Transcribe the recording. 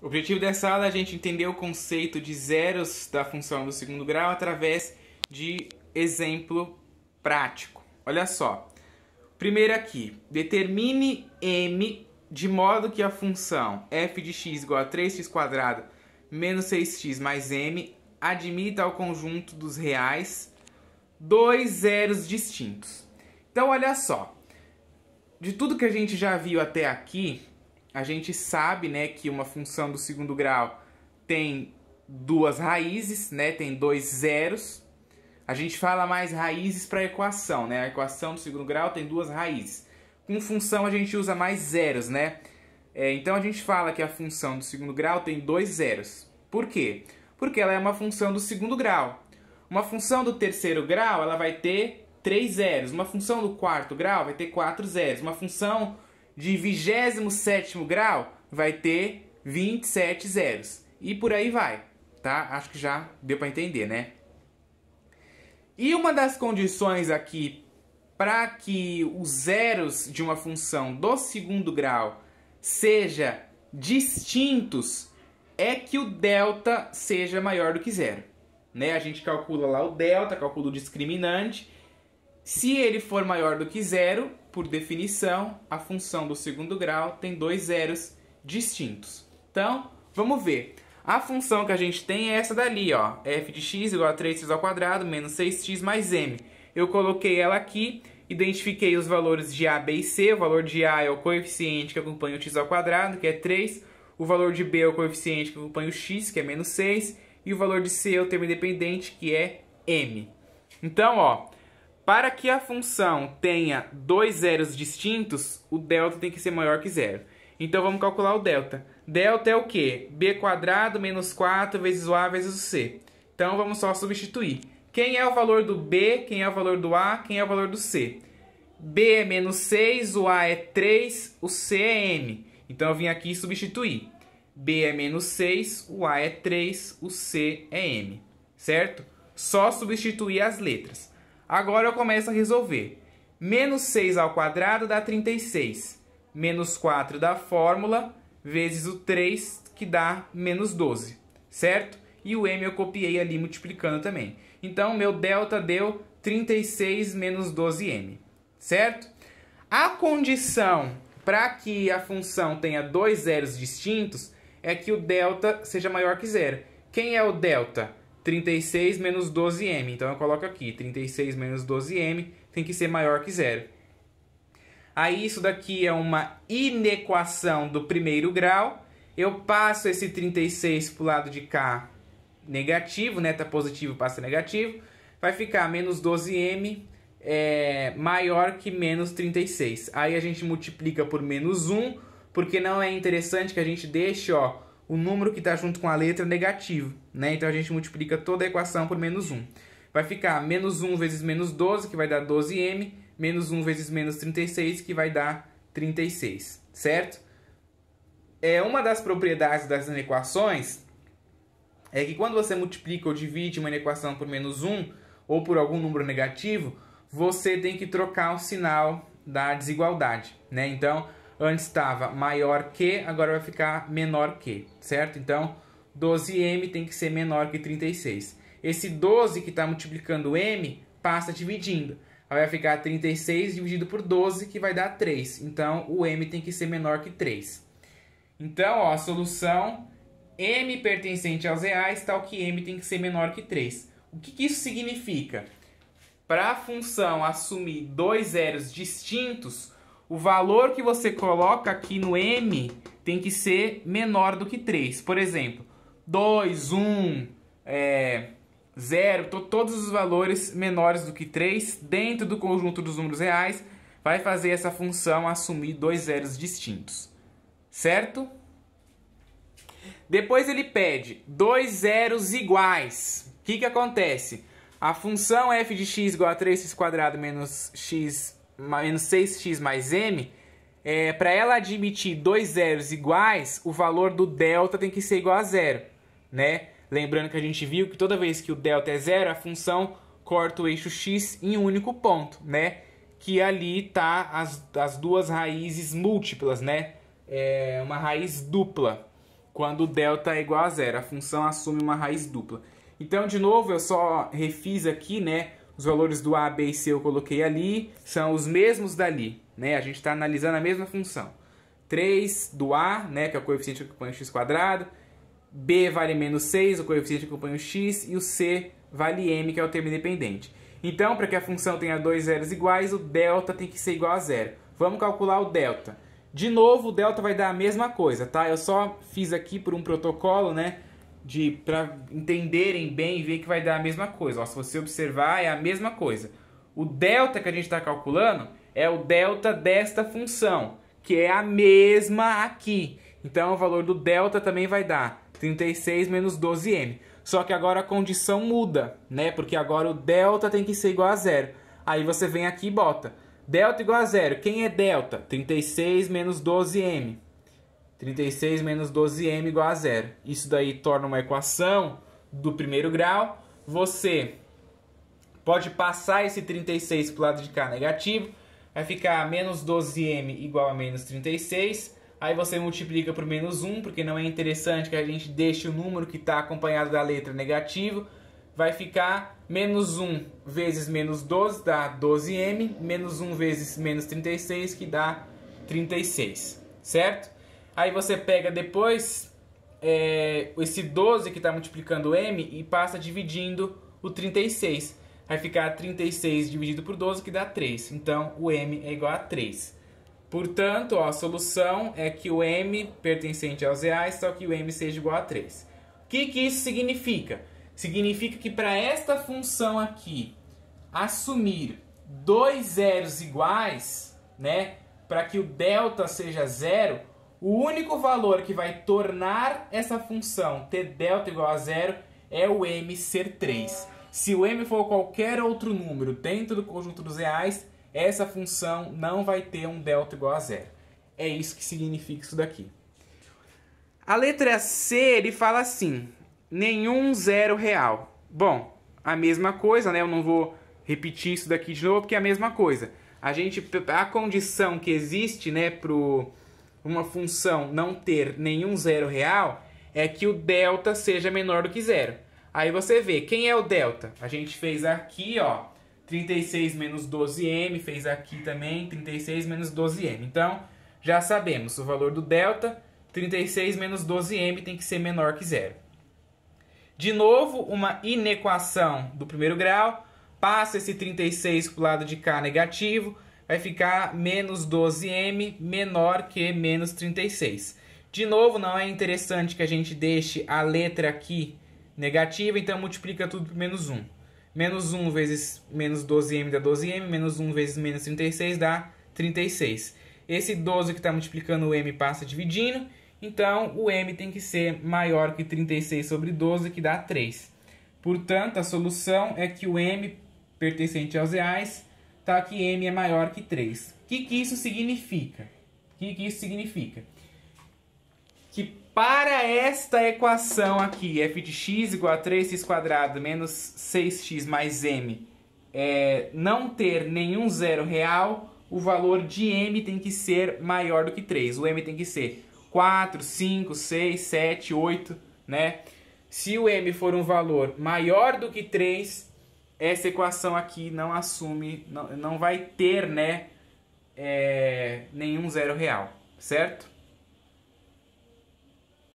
O objetivo dessa aula é a gente entender o conceito de zeros da função do segundo grau através de exemplo prático. Olha só. Primeiro aqui, determine m de modo que a função f de x igual a 3x² menos 6x mais m admita ao conjunto dos reais dois zeros distintos. Então, olha só. De tudo que a gente já viu até aqui, a gente sabe, né, que uma função do segundo grau tem duas raízes, né, tem dois zeros. A gente fala mais raízes para a equação, né? A equação do segundo grau tem duas raízes. Com função a gente usa mais zeros, né? Então a gente fala que a função do segundo grau tem dois zeros. Por quê? Porque ela é uma função do segundo grau. Uma função do terceiro grau ela vai ter 3 zeros. Uma função do quarto grau vai ter 4 zeros. Uma função de 27º grau vai ter 27 zeros. E por aí vai, tá? Acho que já deu para entender, né? E uma das condições aqui para que os zeros de uma função do segundo grau sejam distintos é que o delta seja maior do que zero. Né? A gente calcula lá o delta, calcula o discriminante. Se ele for maior do que zero, por definição, a função do segundo grau tem dois zeros distintos. Então, vamos ver. A função que a gente tem é essa dali, ó, f de x igual a 3x² menos 6x mais m. Eu coloquei ela aqui, identifiquei os valores de a, b e c. O valor de a é o coeficiente que acompanha o x², que é 3. O valor de b é o coeficiente que acompanha o x, que é menos 6. E o valor de c é o termo independente, que é m. Então, ó, para que a função tenha dois zeros distintos, o delta tem que ser maior que zero. Então, vamos calcular o delta. Delta é o quê? b² menos 4 vezes o a vezes o c. Então, vamos só substituir. Quem é o valor do b, quem é o valor do a, quem é o valor do c? b é menos 6, o a é 3, o c é m. Então, eu vim aqui substituir. b é menos 6, o a é 3, o c é m. Certo? Só substituir as letras. Agora, eu começo a resolver. Menos 6 ao quadrado dá 36. Menos 4 da fórmula, vezes o 3, que dá menos 12, certo? E o m eu copiei ali multiplicando também. Então, meu delta deu 36 menos 12m, certo? A condição para que a função tenha dois zeros distintos é que o delta seja maior que zero. Quem é o delta? 36 menos 12m. Então, eu coloco aqui, 36 menos 12m tem que ser maior que zero. Aí isso daqui é uma inequação do primeiro grau. Eu passo esse 36 para o lado de cá negativo, né? Tá positivo, passa negativo. Vai ficar menos 12m maior que menos 36. Aí a gente multiplica por menos 1, porque não é interessante que a gente deixe, ó, o número que está junto com a letra negativo, né? Então a gente multiplica toda a equação por menos 1. Vai ficar menos 1 vezes menos 12, que vai dar 12m, menos 1 vezes menos 36, que vai dar 36, certo? Uma das propriedades das inequações é que quando você multiplica ou divide uma inequação por menos 1, ou por algum número negativo, você tem que trocar o sinal da desigualdade, né? Então, antes estava maior que, agora vai ficar menor que, certo? Então, 12m tem que ser menor que 36. Esse 12 que está multiplicando m passa dividindo. Aí vai ficar 36 dividido por 12, que vai dar 3. Então, o m tem que ser menor que 3. Então, ó, a solução m pertencente aos reais, tal que m tem que ser menor que 3. O que isso significa? Para a função assumir dois zeros distintos, o valor que você coloca aqui no m tem que ser menor do que 3. Por exemplo, 2, 1, 0, todos os valores menores do que 3 dentro do conjunto dos números reais vai fazer essa função assumir dois zeros distintos. Certo? Depois ele pede dois zeros iguais. O que acontece? A função f de x igual a 3x² menos 6x mais m, para ela admitir dois zeros iguais, o valor do delta tem que ser igual a zero, né? Lembrando que a gente viu que toda vez que o delta é zero, a função corta o eixo x em um único ponto, né? Que ali tá as duas raízes múltiplas, né? Uma raiz dupla. quando o delta é igual a zero. A função assume uma raiz dupla. Então, de novo, eu só refiz aqui, né? Os valores do A, B e C eu coloquei ali, são os mesmos dali, né? A gente está analisando a mesma função. 3 do A, né, que é o coeficiente que acompanha o x², B vale menos 6, o coeficiente que acompanha o x, e o C vale m, que é o termo independente. Então, para que a função tenha dois zeros iguais, o delta tem que ser igual a zero. Vamos calcular o delta. De novo, o delta vai dar a mesma coisa, tá? Eu só fiz aqui por um protocolo, né, para entenderem bem e ver que vai dar a mesma coisa. Ó, se você observar, é a mesma coisa. O delta que a gente está calculando é o delta desta função, que é a mesma aqui. Então, o valor do delta também vai dar 36 menos 12m. Só que agora a condição muda, né? Porque agora o delta tem que ser igual a zero. Aí você vem aqui e bota delta igual a zero. Quem é delta? 36 menos 12m. 36 menos 12m igual a zero. Isso daí torna uma equação do primeiro grau. Você pode passar esse 36 para o lado de cá negativo. Vai ficar menos 12m igual a menos 36. Aí você multiplica por menos 1, porque não é interessante que a gente deixe o número que está acompanhado da letra negativo. Vai ficar menos 1 vezes menos 12, dá 12m. Menos 1 vezes menos 36, que dá 36, certo? Aí você pega depois esse 12 que está multiplicando m e passa dividindo o 36. Vai ficar 36 dividido por 12, que dá 3. Então, o m é igual a 3. Portanto, ó, a solução é que o m pertencente aos reais, só que o m seja igual a 3. O que isso significa? Significa que para esta função aqui assumir dois zeros iguais, né, para que o delta seja zero, o único valor que vai tornar essa função ter delta igual a zero é o m ser 3. Se o m for qualquer outro número dentro do conjunto dos reais, essa função não vai ter um delta igual a zero. É isso que significa isso daqui. A letra C, ele fala assim, nenhum zero real. Bom, a mesma coisa, né? Eu não vou repetir isso daqui de novo, porque é a mesma coisa. A condição que existe, né, para uma função não ter nenhum zero real é que o delta seja menor do que zero. Aí você vê, quem é o delta? A gente fez aqui, ó, 36 menos 12m, fez aqui também 36 menos 12m. Então, já sabemos, o valor do delta, 36 menos 12m tem que ser menor que zero. De novo, uma inequação do primeiro grau, passa esse 36 para o lado de cá negativo, vai ficar menos 12m menor que menos 36. De novo, não é interessante que a gente deixe a letra aqui negativa, então multiplica tudo por menos 1. Menos 1 vezes menos 12m dá 12m, menos 1 vezes menos 36 dá 36. Esse 12 que está multiplicando o m passa dividindo, então o m tem que ser maior que 36 sobre 12, que dá 3. Portanto, a solução é que o m pertencente aos reais tá que m é maior que 3. O que isso significa? Que para esta equação aqui, f de x igual a 3x² menos 6x mais m, não ter nenhum zero real, o valor de m tem que ser maior do que 3. O m tem que ser 4, 5, 6, 7, 8, né? Se o m for um valor maior do que 3, essa equação aqui não assume, não vai ter, né, nenhum zero real, certo?